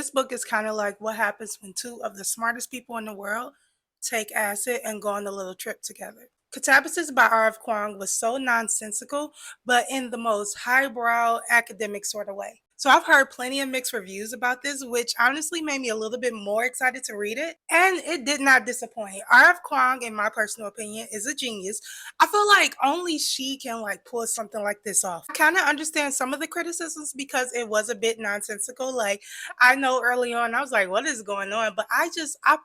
This book is kind of like what happens when two of the smartest people in the world take acid and go on a little trip together. Catabasis by R.F. Kuang was so nonsensical, but in the most highbrow academic sort of way. So I've heard plenty of mixed reviews about this, which honestly made me a little bit more excited to read it. And it did not disappoint. R.F. Kuang, in my personal opinion, is a genius. I feel like only she can like pull something like this off. I kind of understand some of the criticisms because it was a bit nonsensical. Like I know early on, I was like, what is going on? But I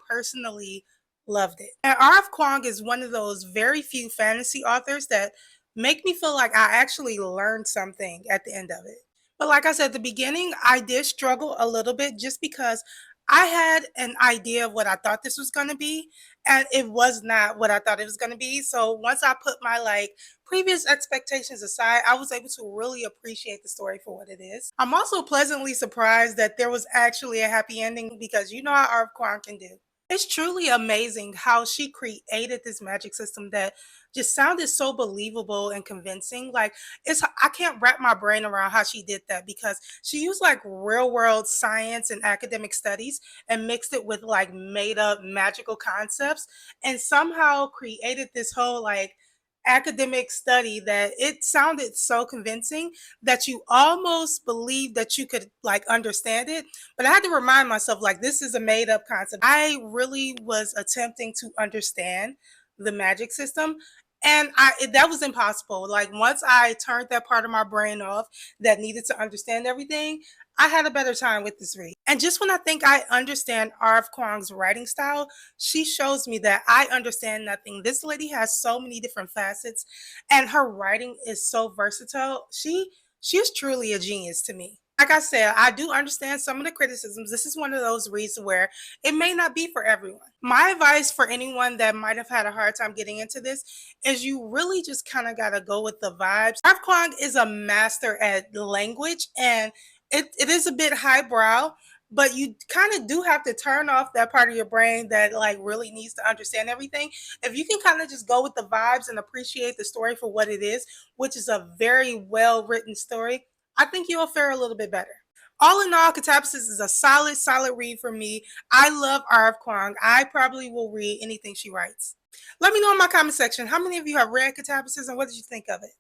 personally loved it. And R.F. Kuang is one of those very few fantasy authors that make me feel like I actually learned something at the end of it. But like I said at the beginning, I did struggle a little bit just because I had an idea of what I thought this was going to be, and it was not what I thought it was going to be. So once I put my like previous expectations aside, I was able to really appreciate the story for what it is. I'm also pleasantly surprised that there was actually a happy ending because you know how R.F. Kuang can do. It's truly amazing how she created this magic system that just sounded so believable and convincing. Like I can't wrap my brain around how she did that because she used like real world science and academic studies and mixed it with like made up magical concepts and somehow created this whole like academic study that it sounded so convincing that you almost believed that you could like understand it. But I had to remind myself like this is a made up concept. I really was attempting to understand the magic system, and that was impossible. Like once I turned that part of my brain off that needed to understand everything, I had a better time with this read. And just when I think I understand R.F. Kuang's writing style, she shows me that I understand nothing. This lady has so many different facets and her writing is so versatile. She's truly a genius to me. Like I said, I do understand some of the criticisms. This is one of those reads where it may not be for everyone. My advice for anyone that might have had a hard time getting into this is you really just kind of got to go with the vibes. R.F. Kuang is a master at language and it is a bit highbrow, but you kind of do have to turn off that part of your brain that like really needs to understand everything. If you can kind of just go with the vibes and appreciate the story for what it is, which is a very well written story, I think you'll fare a little bit better. All in all, Catabasis is a solid read for me. I love R.F. Kuang. I probably will read anything she writes. Let me know in my comment section how many of you have read Catabasis and what did you think of it?